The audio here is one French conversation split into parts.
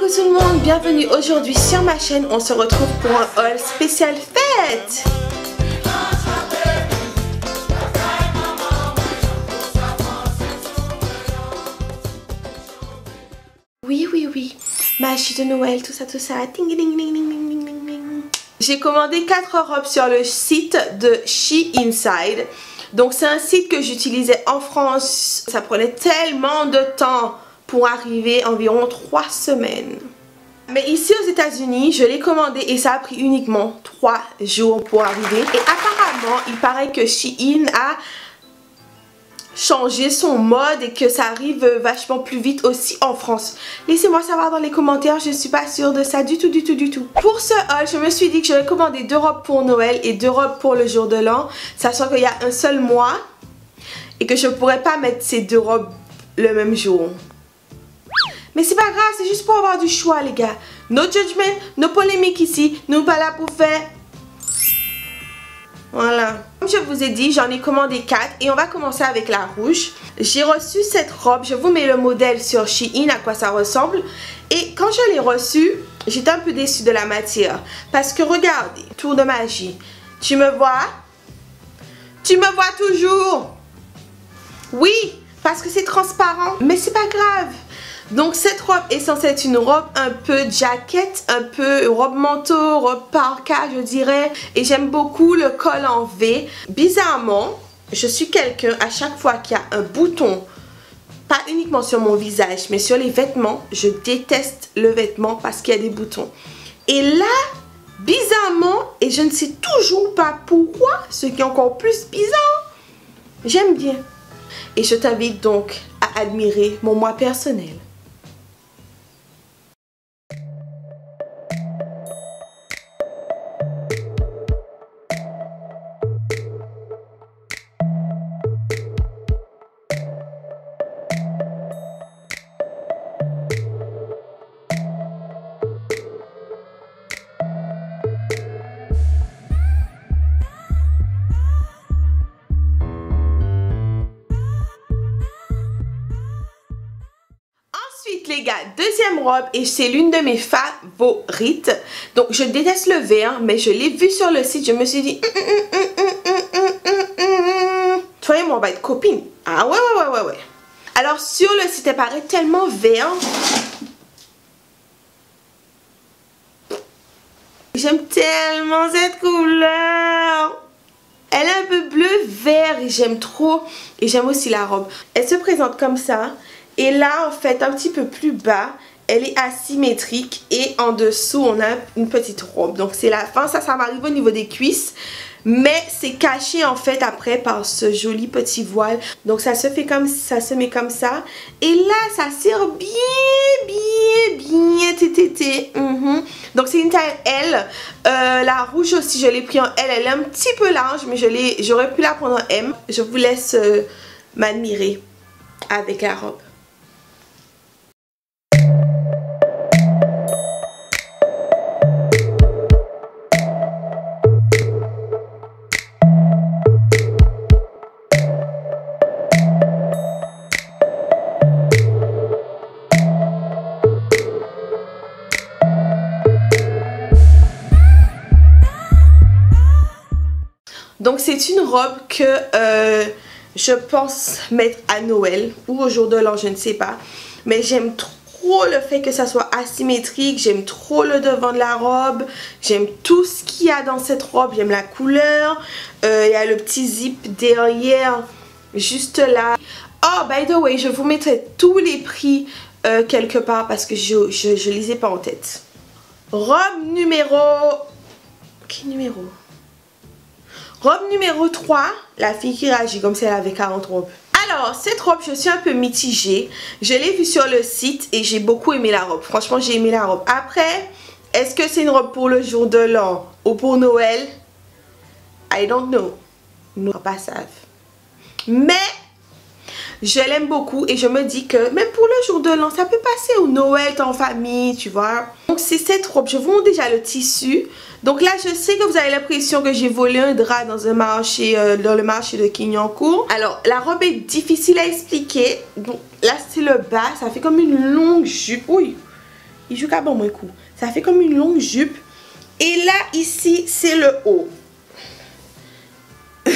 Coucou tout le monde, bienvenue aujourd'hui sur ma chaîne. On se retrouve pour un haul spécial fête. Oui, magie de Noël, tout ça, ding, ding, ding, ding, ding, ding, ding. J'ai commandé 4 robes sur le site de She Inside. Donc c'est un site que j'utilisais en France. Ça prenait tellement de temps pour arriver, environ 3 semaines. Mais ici aux États-Unis, je l'ai commandé et ça a pris uniquement 3 jours pour arriver. Et apparemment, il paraît que Shein a changé son mode et que ça arrive vachement plus vite aussi en France. Laissez-moi savoir dans les commentaires, je ne suis pas sûre de ça du tout. Pour ce haul, je me suis dit que j'allais commander 2 robes pour Noël et 2 robes pour le jour de l'an, sachant qu'il y a un seul mois et que je ne pourrais pas mettre ces 2 robes le même jour. Mais c'est pas grave, c'est juste pour avoir du choix les gars. No judgment, no polémique ici, nous pas là pour faire. Voilà. Comme je vous ai dit, j'en ai commandé 4 et on va commencer avec la rouge. J'ai reçu cette robe, je vous mets le modèle sur Shein, à quoi ça ressemble. Et quand je l'ai reçue, j'étais un peu déçue de la matière. Parce que regardez, tour de magie. Tu me vois? Tu me vois toujours? Oui, parce que c'est transparent, mais c'est pas grave. Donc cette robe est censée être une robe un peu jacket, un peu robe manteau, robe parka je dirais. Et j'aime beaucoup le col en V. Bizarrement, je suis quelqu'un, à chaque fois qu'il y a un bouton, pas uniquement sur mon visage, mais sur les vêtements, je déteste le vêtement parce qu'il y a des boutons. Et là, bizarrement, et je ne sais toujours pas pourquoi, ce qui est encore plus bizarre, j'aime bien. Et je t'invite donc à admirer mon moi personnel. Ensuite les gars, deuxième robe et c'est l'une de mes favorites. Donc je déteste le vert mais je l'ai vu sur le site, je me suis dit toi et moi on va être copines. Ah ouais. Alors sur le site elle paraît tellement vert. J'aime tellement cette couleur. Elle est un peu bleu vert et j'aime trop. Et j'aime aussi la robe. Elle se présente comme ça. Et là, en fait, un petit peu plus bas, elle est asymétrique. Et en dessous, on a une petite robe. Donc, c'est la fin. Ça m'arrive au niveau des cuisses. Mais c'est caché, en fait, après par ce joli petit voile. Donc, ça se fait comme ça, se met comme ça. Et là, ça serre bien tété. Donc, c'est une taille L. La rouge aussi, je l'ai pris en L. Elle est un petit peu large, mais j'aurais pu la prendre en M. Je vous laisse m'admirer avec la robe. Donc c'est une robe que je pense mettre à Noël ou au jour de l'an, je ne sais pas. Mais j'aime trop le fait que ça soit asymétrique, j'aime trop le devant de la robe, j'aime tout ce qu'il y a dans cette robe, j'aime la couleur. Il y a le petit zip derrière, juste là. Oh, by the way, je vous mettrai tous les prix quelque part parce que je les ai pas en tête. Robe numéro... Quel numéro ? Robe numéro 3, la fille qui réagit comme si elle avait 40 robes. Alors, cette robe, je suis un peu mitigée. Je l'ai vue sur le site et j'ai beaucoup aimé la robe. Franchement, j'ai aimé la robe. Après, est-ce que c'est une robe pour le jour de l'an ou pour Noël? I don't know. Nous ne pas savent. Mais, je l'aime beaucoup et je me dis que même pour le jour de l'an, ça peut passer au Noël, t'es en famille, tu vois. Donc, c'est cette robe. Je vous montre déjà le tissu. Donc là, je sais que vous avez l'impression que j'ai volé un drap dans un marché, dans le marché de Clignancourt. Alors, la robe est difficile à expliquer. Donc là, c'est le bas. Ça fait comme une longue jupe. Oui. il joue qu'à bon moins coup. Ça fait comme une longue jupe. Et là, ici, c'est le haut. Je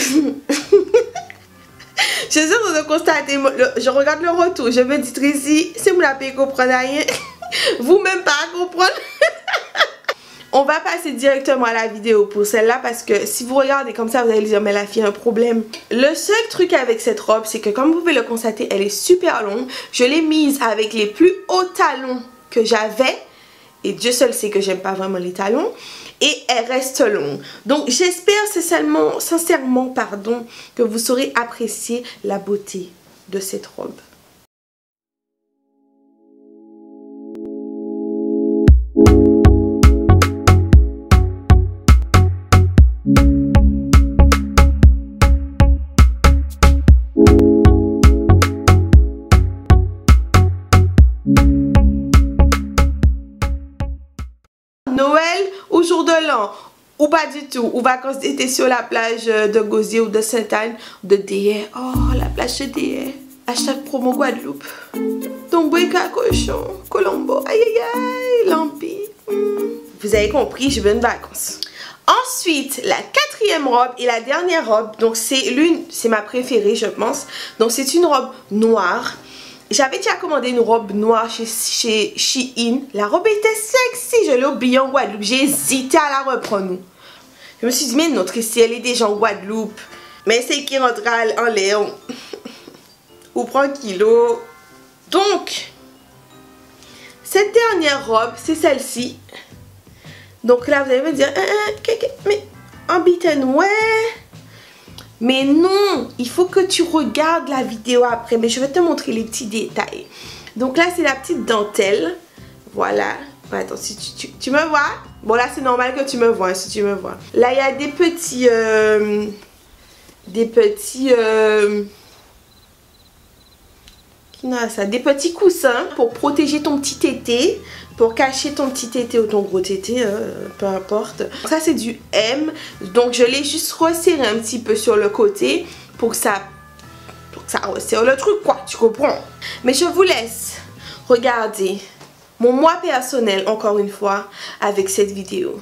suis sûre de constater, je regarde le retour, je me dis Tracy, c'est moi la paix comprendre rien. Vous-même pas à comprendre. On va passer directement à la vidéo pour celle-là parce que si vous regardez comme ça, vous allez dire mais la fille a un problème. Le seul truc avec cette robe, c'est que comme vous pouvez le constater, elle est super longue. Je l'ai mise avec les plus hauts talons que j'avais. Et Dieu seul sait que j'aime pas vraiment les talons. Et elle reste longue. Donc j'espère sincèrement pardon, que vous saurez apprécier la beauté de cette robe. Noël ou jour de l'an, ou pas du tout, ou vacances d'été sur la plage de Gosier ou de Sainte-Anne, de Déhay. Oh, la plage de Déhay. Hashtag promo Guadeloupe. Tombouéka, cochon, Colombo, aïe aïe aïe, Lampi. Vous avez compris, je veux une vacances. Ensuite, la quatrième robe et la dernière robe, donc c'est ma préférée je pense. Donc c'est une robe noire. J'avais déjà commandé une robe noire chez Shein. La robe était sexy, je l'ai oubliée en Guadeloupe. J'ai hésité à la reprendre. Je me suis dit, mais notre ici, elle est déjà en Guadeloupe. Mais c'est qui rentre en Léon. Ou prend kilo. Donc, cette dernière robe, c'est celle-ci. Donc là, vous allez me dire, mais en bitten, ouais. Mais non, il faut que tu regardes la vidéo après. Mais je vais te montrer les petits détails. Donc là, c'est la petite dentelle. Voilà. Attends, si tu me vois. Bon, là, c'est normal que tu me vois, si tu me vois. Là, il y a des petits... des petits coussins pour protéger ton petit tété. Pour cacher ton petit tété ou ton gros tété, peu importe. Ça c'est du M, donc je l'ai juste resserré un petit peu sur le côté pour que ça resserre le truc quoi, tu comprends. Mais je vous laisse regarder mon moi personnel encore une fois avec cette vidéo.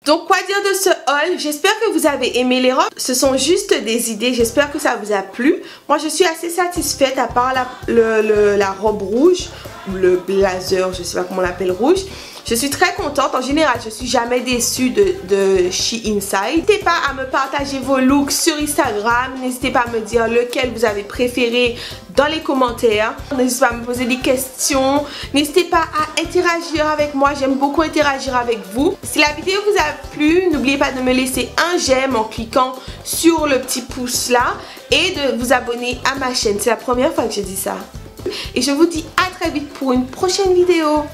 Donc quoi dire de ce haul? J'espère que vous avez aimé les robes. Ce sont juste des idées, j'espère que ça vous a plu. Moi je suis assez satisfaite à part la robe rouge ou le blazer, je sais pas comment on l'appelle, rouge. Je suis très contente, en général je suis jamais déçue de Shein Inside. N'hésitez pas à me partager vos looks sur Instagram, n'hésitez pas à me dire lequel vous avez préféré dans les commentaires. N'hésitez pas à me poser des questions, n'hésitez pas à interagir avec moi, j'aime beaucoup interagir avec vous. Si la vidéo vous a plu, n'oubliez pas de me laisser un j'aime en cliquant sur le petit pouce là et de vous abonner à ma chaîne. C'est la première fois que je dis ça. Et je vous dis à très vite pour une prochaine vidéo.